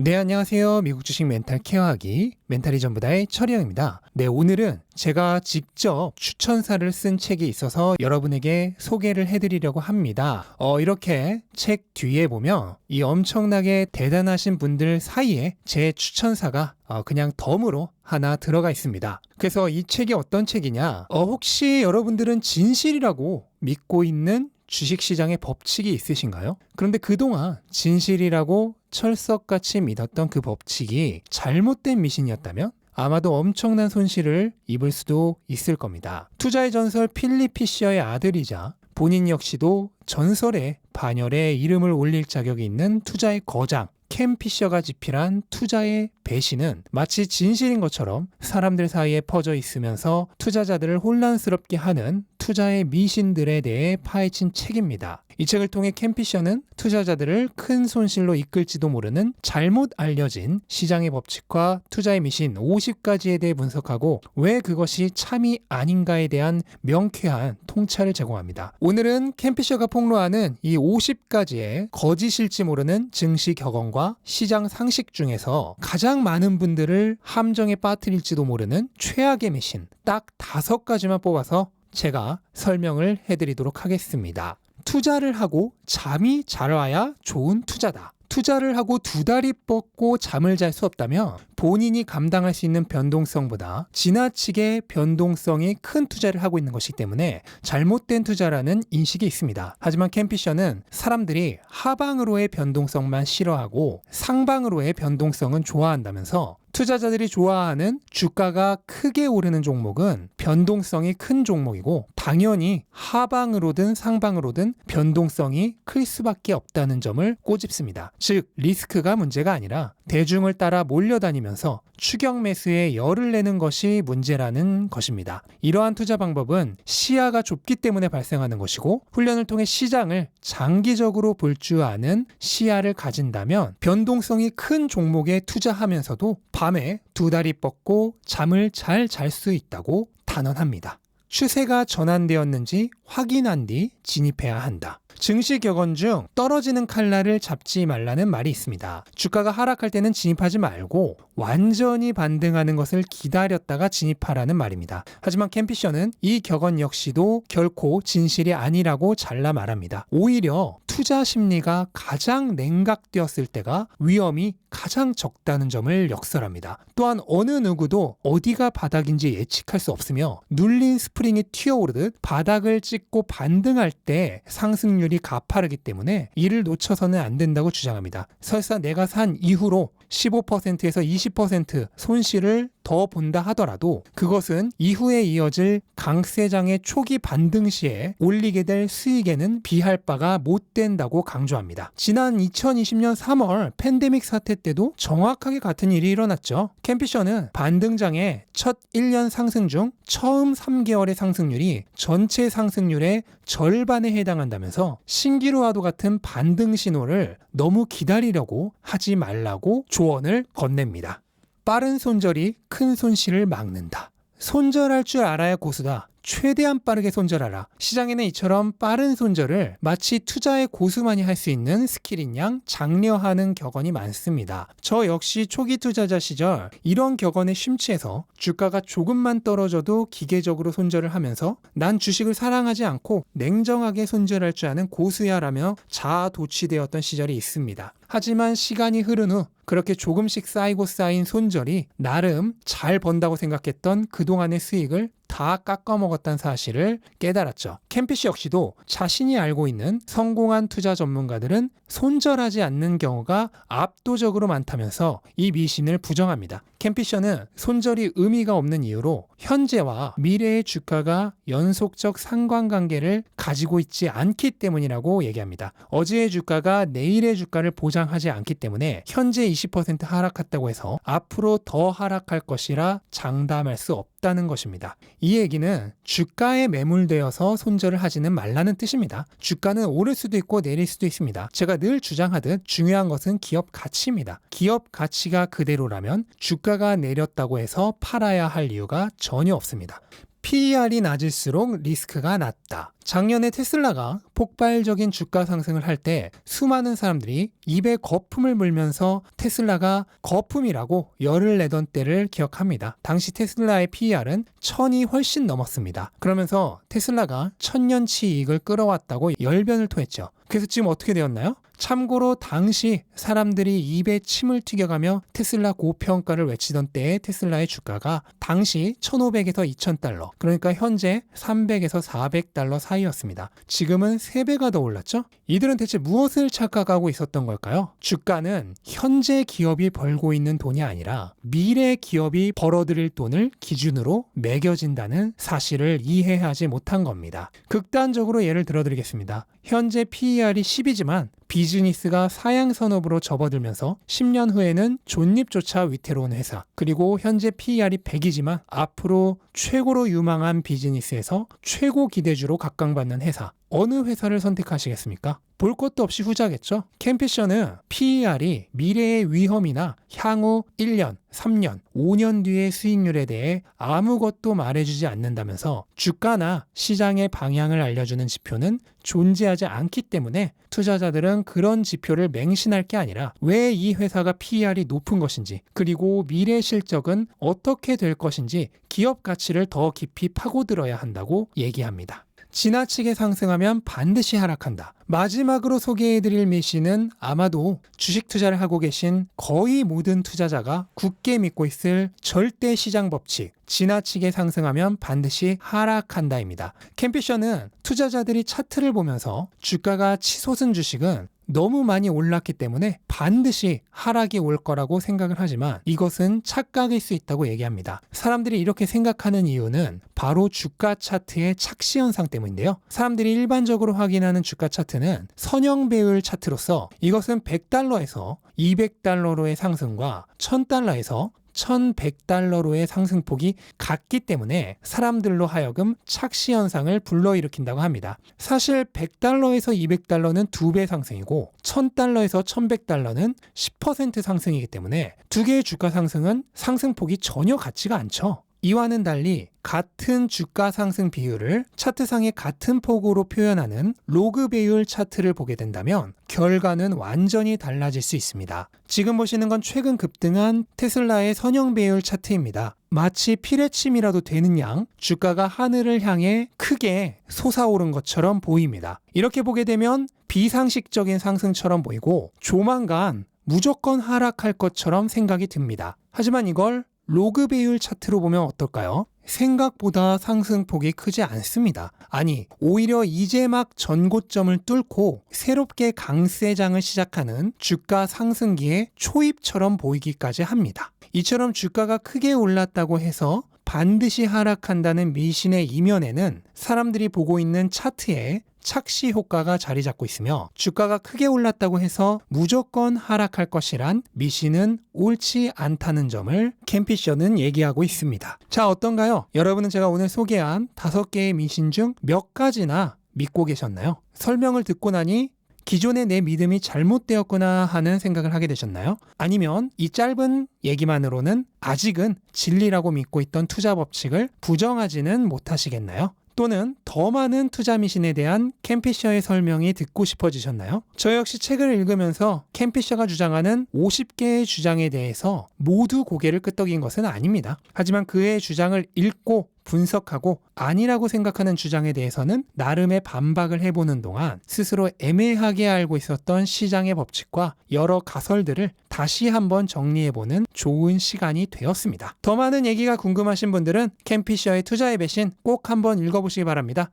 네, 안녕하세요. 미국 주식 멘탈 케어하기 멘탈이 전부다의 철이형입니다. 네, 오늘은 제가 직접 추천사를 쓴 책이 있어서 여러분에게 소개를 해드리려고 합니다. 이렇게 책 뒤에 보면 이 엄청나게 대단하신 분들 사이에 제 추천사가 그냥 덤으로 하나 들어가 있습니다. 그래서 이 책이 어떤 책이냐? 혹시 여러분들은 진실이라고 믿고 있는 주식시장의 법칙이 있으신가요? 그런데 그동안 진실이라고 철석같이 믿었던 그 법칙이 잘못된 미신이었다면 아마도 엄청난 손실을 입을 수도 있을 겁니다. 투자의 전설 필립 피셔의 아들이자 본인 역시도 전설의 반열에 이름을 올릴 자격이 있는 투자의 거장 켄 피셔가 집필한 투자의 배신은 마치 진실인 것처럼 사람들 사이에 퍼져 있으면서 투자자들을 혼란스럽게 하는 투자의 미신들에 대해 파헤친 책입니다. 이 책을 통해 켄 피셔는 투자자들을 큰 손실로 이끌지도 모르는 잘못 알려진 시장의 법칙과 투자의 미신 50가지에 대해 분석하고 왜 그것이 참이 아닌가에 대한 명쾌한 통찰을 제공합니다. 오늘은 켄 피셔가 폭로하는 이 50가지의 거짓일지 모르는 증시 격언과 시장 상식 중에서 가장 많은 분들을 함정에 빠뜨릴지도 모르는 최악의 미신 딱 5가지만 뽑아서 제가 설명을 해드리도록 하겠습니다. 투자를 하고 잠이 잘 와야 좋은 투자다. 투자를 하고 두 다리 뻗고 잠을 잘 수 없다면 본인이 감당할 수 있는 변동성보다 지나치게 변동성이 큰 투자를 하고 있는 것이기 때문에 잘못된 투자라는 인식이 있습니다. 하지만 켄 피셔는 사람들이 하방으로의 변동성만 싫어하고 상방으로의 변동성은 좋아한다면서 투자자들이 좋아하는 주가가 크게 오르는 종목은 변동성이 큰 종목이고 당연히 하방으로든 상방으로든 변동성이 클 수밖에 없다는 점을 꼬집습니다. 즉 리스크가 문제가 아니라 대중을 따라 몰려다니면서 추격 매수에 열을 내는 것이 문제라는 것입니다. 이러한 투자 방법은 시야가 좁기 때문에 발생하는 것이고 훈련을 통해 시장을 장기적으로 볼 줄 아는 시야를 가진다면 변동성이 큰 종목에 투자하면서도 밤에 두 다리 뻗고 잠을 잘 잘 수 있다고 단언합니다. 추세가 전환되었는지 확인한 뒤 진입해야 한다. 증시 격언 중 떨어지는 칼날을 잡지 말라는 말이 있습니다. 주가가 하락할 때는 진입하지 말고 완전히 반등하는 것을 기다렸다가 진입하라는 말입니다. 하지만 켄 피셔는 이 격언 역시도 결코 진실이 아니라고 잘라 말합니다. 오히려 투자 심리가 가장 냉각되었을 때가 위험이 가장 적다는 점을 역설합니다. 또한 어느 누구도 어디가 바닥인지 예측할 수 없으며 눌린 스프링이 튀어오르듯 바닥을 찍고 반등할 때 상승률이 가파르기 때문에 이를 놓쳐서는 안 된다고 주장합니다. 설사 내가 산 이후로 15%에서 20% 손실을 더 본다 하더라도 그것은 이후에 이어질 강세장의 초기 반등 시에 올리게 될 수익에는 비할 바가 못 된다고 강조합니다. 지난 2020년 3월 팬데믹 사태 때도 정확하게 같은 일이 일어났죠. 켄 피셔는 반등장의 첫 1년 상승 중 처음 3개월의 상승률이 전체 상승률의 절반에 해당한다면서 신기루와도 같은 반등 신호를 너무 기다리려고 하지 말라고 조언을 건넵니다. 빠른 손절이 큰 손실을 막는다. 손절할 줄 알아야 고수다. 최대한 빠르게 손절하라. 시장에는 이처럼 빠른 손절을 마치 투자의 고수만이 할 수 있는 스킬인 양 장려하는 격언이 많습니다. 저 역시 초기 투자자 시절 이런 격언에 심취해서 주가가 조금만 떨어져도 기계적으로 손절을 하면서 난 주식을 사랑하지 않고 냉정하게 손절할 줄 아는 고수야라며 자아 도취되었던 시절이 있습니다. 하지만 시간이 흐른 후 그렇게 조금씩 쌓이고 쌓인 손절이 나름 잘 번다고 생각했던 그동안의 수익을 다 깎아먹었다는 사실을 깨달았죠. 켄 피셔 역시도 자신이 알고 있는 성공한 투자 전문가들은 손절하지 않는 경우가 압도적으로 많다면서 이 미신을 부정합니다. 켄 피셔는 손절이 의미가 없는 이유로 현재와 미래의 주가가 연속적 상관관계를 가지고 있지 않기 때문이라고 얘기합니다. 어제의 주가가 내일의 주가를 보장하지 않기 때문에 현재 20% 하락했다고 해서 앞으로 더 하락할 것이라 장담할 수 없다는 것입니다. 이 얘기는 주가에 매몰되어서 손절을 하지는 말라는 뜻입니다. 주가는 오를 수도 있고 내릴 수도 있습니다. 제가 늘 주장하듯 중요한 것은 기업 가치입니다. 기업 가치가 그대로라면 주가가 내렸다고 해서 팔아야 할 이유가 전혀 없습니다. PER이 낮을수록 리스크가 낮다. 작년에 테슬라가 폭발적인 주가 상승을 할 때 수많은 사람들이 입에 거품을 물면서 테슬라가 거품이라고 열을 내던 때를 기억합니다. 당시 테슬라의 PER은 1000이 훨씬 넘었습니다. 그러면서 테슬라가 천년치 이익을 끌어왔다고 열변을 토했죠. 그래서 지금 어떻게 되었나요? 참고로 당시 사람들이 입에 침을 튀겨가며 테슬라 고평가를 외치던 때의 테슬라의 주가가 당시 1,500에서 2,000달러, 그러니까 현재 300에서 400달러 사이였습니다. 지금은 3배가 더 올랐죠? 이들은 대체 무엇을 착각하고 있었던 걸까요? 주가는 현재 기업이 벌고 있는 돈이 아니라 미래 기업이 벌어들일 돈을 기준으로 매겨진다는 사실을 이해하지 못한 겁니다. 극단적으로 예를 들어드리겠습니다. 현재 PER이 10이지만 비즈니스가 사양산업으로 접어들면서 10년 후에는 존립조차 위태로운 회사, 그리고 현재 PER이 100이지만 앞으로 최고로 유망한 비즈니스에서 최고 기대주로 각광받는 회사, 어느 회사를 선택하시겠습니까? 볼 것도 없이 후자겠죠? 캠피셔는 PER이 미래의 위험이나 향후 1년, 3년, 5년 뒤의 수익률에 대해 아무것도 말해주지 않는다면서 주가나 시장의 방향을 알려주는 지표는 존재하지 않기 때문에 투자자들은 그런 지표를 맹신할 게 아니라 왜 이 회사가 PER이 높은 것인지, 그리고 미래 실적은 어떻게 될 것인지 기업 가치를 더 깊이 파고들어야 한다고 얘기합니다. 지나치게 상승하면 반드시 하락한다. 마지막으로 소개해드릴 미신은 아마도 주식 투자를 하고 계신 거의 모든 투자자가 굳게 믿고 있을 절대 시장 법칙, 지나치게 상승하면 반드시 하락한다입니다. 캠피셔는 투자자들이 차트를 보면서 주가가 치솟은 주식은 너무 많이 올랐기 때문에 반드시 하락이 올 거라고 생각을 하지만 이것은 착각일 수 있다고 얘기합니다. 사람들이 이렇게 생각하는 이유는 바로 주가 차트의 착시 현상 때문인데요. 사람들이 일반적으로 확인하는 주가 차트는 선형 배율 차트로서 이것은 100달러에서 200달러로의 상승과 1000달러에서 1,100달러로의 상승폭이 같기 때문에 사람들로 하여금 착시 현상을 불러일으킨다고 합니다. 사실 100달러에서 200달러는 2배 상승이고 1,000달러에서 1,100달러는 10% 상승이기 때문에 두 개의 주가 상승은 상승폭이 전혀 같지가 않죠. 이와는 달리 같은 주가 상승 비율을 차트상의 같은 폭으로 표현하는 로그 배율 차트를 보게 된다면 결과는 완전히 달라질 수 있습니다. 지금 보시는 건 최근 급등한 테슬라의 선형 배율 차트입니다. 마치 피레침이라도 되는 양 주가가 하늘을 향해 크게 솟아오른 것처럼 보입니다. 이렇게 보게 되면 비상식적인 상승처럼 보이고 조만간 무조건 하락할 것처럼 생각이 듭니다. 하지만 이걸 로그 배율 차트로 보면 어떨까요? 생각보다 상승폭이 크지 않습니다. 아니, 오히려 이제 막 전고점을 뚫고 새롭게 강세장을 시작하는 주가 상승기의 초입처럼 보이기까지 합니다. 이처럼 주가가 크게 올랐다고 해서 반드시 하락한다는 미신의 이면에는 사람들이 보고 있는 차트에 착시 효과가 자리 잡고 있으며 주가가 크게 올랐다고 해서 무조건 하락할 것이란 미신은 옳지 않다는 점을 캠피셔는 얘기하고 있습니다. 자, 어떤가요? 여러분은 제가 오늘 소개한 5개의 미신 중 몇 가지나 믿고 계셨나요? 설명을 듣고 나니 기존의 내 믿음이 잘못되었구나 하는 생각을 하게 되셨나요? 아니면 이 짧은 얘기만으로는 아직은 진리라고 믿고 있던 투자 법칙을 부정하지는 못하시겠나요? 또는 더 많은 투자 미신에 대한 캠피셔의 설명이 듣고 싶어지셨나요? 저 역시 책을 읽으면서 캠피셔가 주장하는 50개의 주장에 대해서 모두 고개를 끄덕인 것은 아닙니다. 하지만 그의 주장을 읽고 분석하고 아니라고 생각하는 주장에 대해서는 나름의 반박을 해보는 동안 스스로 애매하게 알고 있었던 시장의 법칙과 여러 가설들을 다시 한번 정리해보는 좋은 시간이 되었습니다. 더 많은 얘기가 궁금하신 분들은 캠피셔의 투자의 배신 꼭 한번 읽어보시기 바랍니다.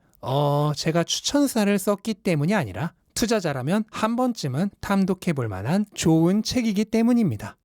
제가 추천사를 썼기 때문이 아니라 투자자라면 한 번쯤은 탐독해볼 만한 좋은 책이기 때문입니다.